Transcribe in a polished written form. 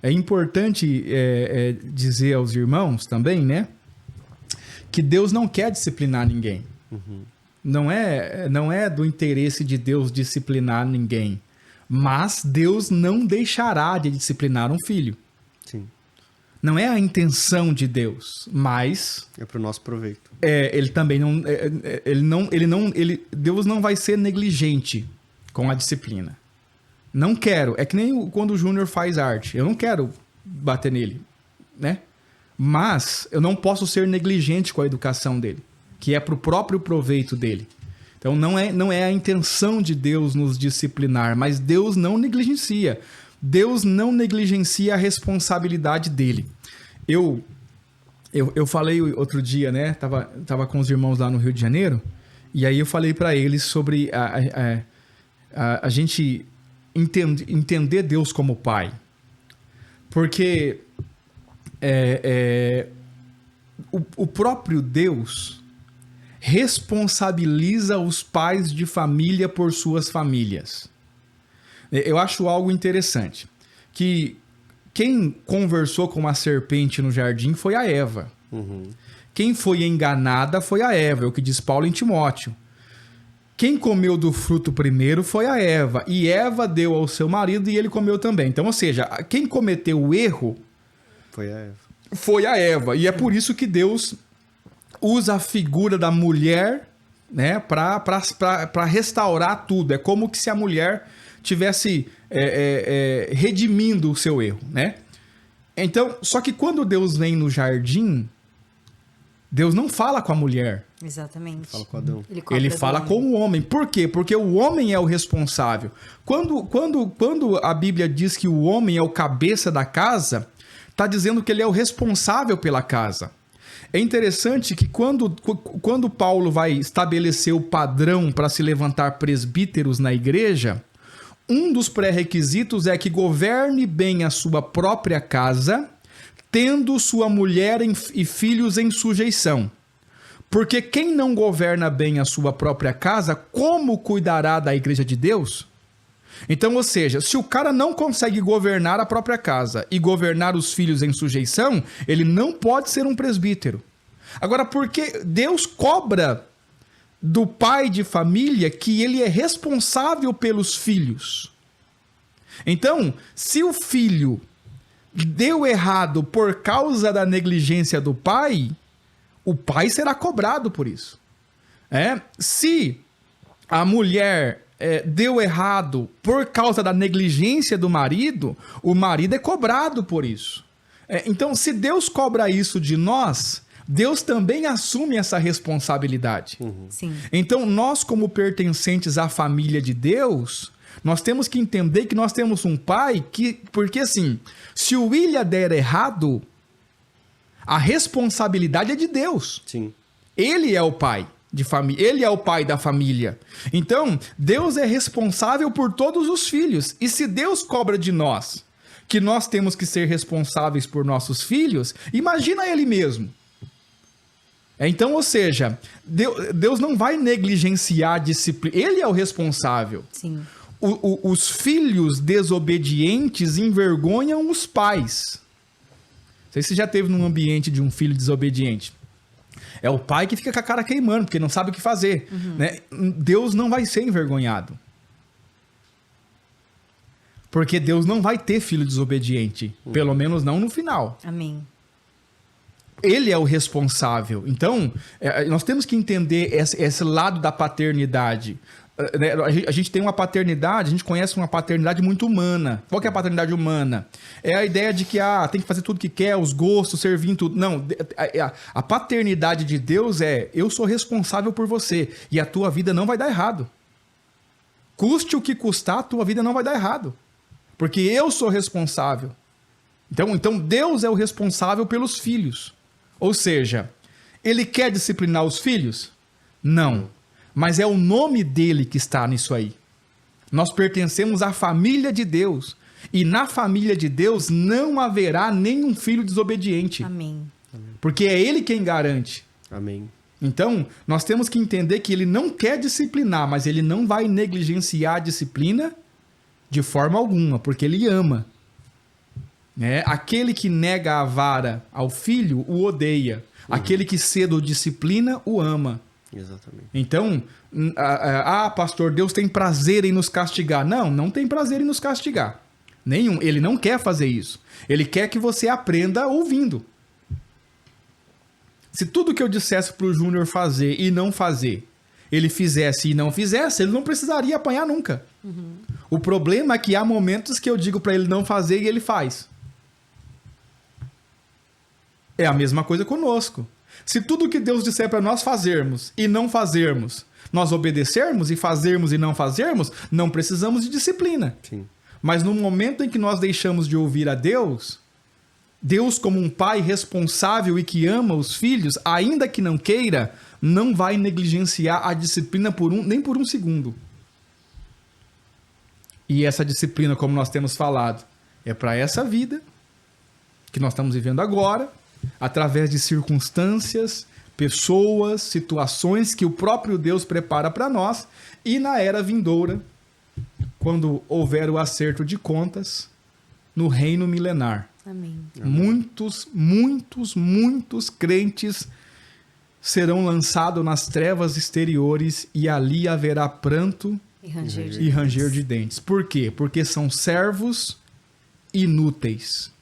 é importante dizer aos irmãos também, né? Que Deus não quer disciplinar ninguém. Uhum. Não é do interesse de Deus disciplinar ninguém. Mas Deus não deixará de disciplinar um filho. Sim. Não é a intenção de Deus, mas... É para o nosso proveito. Ele também não... Deus não vai ser negligente com a disciplina. Não quero. É que nem quando o Júnior faz arte. Eu não quero bater nele, né? Mas eu não posso ser negligente com a educação dele, que é para o próprio proveito dele. Então não é a intenção de Deus nos disciplinar, mas Deus não negligencia. Deus não negligencia a responsabilidade dele. Eu falei outro dia, né? Tava com os irmãos lá no Rio de Janeiro, e aí eu falei para eles sobre a gente entender Deus como pai. Porque o próprio Deus responsabiliza os pais de família por suas famílias. Eu acho algo interessante, que quem conversou com a serpente no jardim foi a Eva. Uhum. Quem foi enganada foi a Eva, é o que diz Paulo em Timóteo. Quem comeu do fruto primeiro foi a Eva, e Eva deu ao seu marido e ele comeu também. Então, ou seja, quem cometeu o erro foi a Eva. E é por isso que Deus usa a figura da mulher, né, para restaurar tudo. É como que se a mulher tivesse redimindo o seu erro, né? Então, só que quando Deus vem no jardim, Deus não fala com a mulher. Exatamente. Fala com Adão. Ele fala com o homem. Por quê? Porque o homem é o responsável. Quando a Bíblia diz que o homem é o cabeça da casa, está dizendo que ele é o responsável pela casa. É interessante que quando Paulo vai estabelecer o padrão para se levantar presbíteros na igreja, um dos pré-requisitos é que governe bem a sua própria casa, tendo sua mulher e filhos em sujeição. Porque quem não governa bem a sua própria casa, como cuidará da igreja de Deus? Então, ou seja, se o cara não consegue governar a própria casa e governar os filhos em sujeição, ele não pode ser um presbítero. Agora, porque Deus cobra do pai de família que ele é responsável pelos filhos. Então, se o filho deu errado por causa da negligência do pai, o pai será cobrado por isso. Se a mulher deu errado por causa da negligência do marido, o marido é cobrado por isso. Então, se Deus cobra isso de nós, Deus também assume essa responsabilidade. Uhum. Sim. Então, nós como pertencentes à família de Deus, nós temos que entender que nós temos um pai porque assim, se o William der errado, a responsabilidade é de Deus. Sim. Ele é o pai de família, ele é o pai da família. Então, Deus é responsável por todos os filhos. E se Deus cobra de nós que nós temos que ser responsáveis por nossos filhos, imagina ele mesmo. Então, ou seja, Deus não vai negligenciar a disciplina. Ele é o responsável. Sim. Os filhos desobedientes envergonham os pais. Não sei se você já teve num ambiente de um filho desobediente. É o pai que fica com a cara queimando, porque não sabe o que fazer. Uhum. Né? Deus não vai ser envergonhado. Porque Deus não vai ter filho desobediente. Pelo menos não no final. Amém. Ele é o responsável. Então, nós temos que entender esse lado da paternidade. A gente tem uma paternidade, a gente conhece uma paternidade muito humana. Qual que é a paternidade humana? É a ideia de que tem que fazer tudo que quer, os gostos, servir em tudo. Não, a paternidade de Deus eu sou responsável por você e a tua vida não vai dar errado. Custe o que custar, a tua vida não vai dar errado. Porque eu sou responsável. Então Deus é o responsável pelos filhos. Ou seja, ele quer disciplinar os filhos? Não. Mas é o nome dele que está nisso aí. Nós pertencemos à família de Deus. E na família de Deus não haverá nenhum filho desobediente. Amém. Porque é ele quem garante. Amém. Então, nós temos que entender que ele não quer disciplinar, mas ele não vai negligenciar a disciplina de forma alguma, porque ele ama. né? Aquele que nega a vara ao filho o odeia. Aquele que cedo o disciplina o ama. Exatamente. Então, pastor, Deus tem prazer em nos castigar. Não, não tem prazer em nos castigar. Nenhum. Ele não quer fazer isso. Ele quer que você aprenda ouvindo. Se tudo que eu dissesse pro Júnior fazer e não fazer, ele fizesse e não fizesse, ele não precisaria apanhar nunca. O problema é que há momentos que eu digo para ele não fazer e ele faz. É a mesma coisa conosco. Se tudo que Deus disser para nós fazermos e não fazermos, nós obedecermos e fazermos e não fazermos, não precisamos de disciplina. Sim. Mas no momento em que nós deixamos de ouvir a Deus, Deus como um pai responsável e que ama os filhos, ainda que não queira, não vai negligenciar a disciplina nem por um segundo. E essa disciplina, como nós temos falado, é para essa vida que nós estamos vivendo agora, através de circunstâncias, pessoas, situações que o próprio Deus prepara para nós, e na era vindoura, quando houver o acerto de contas, no reino milenar. Amém. Muitos crentes serão lançados nas trevas exteriores e ali haverá pranto E ranger de dentes. Por quê? Porque são servos inúteis.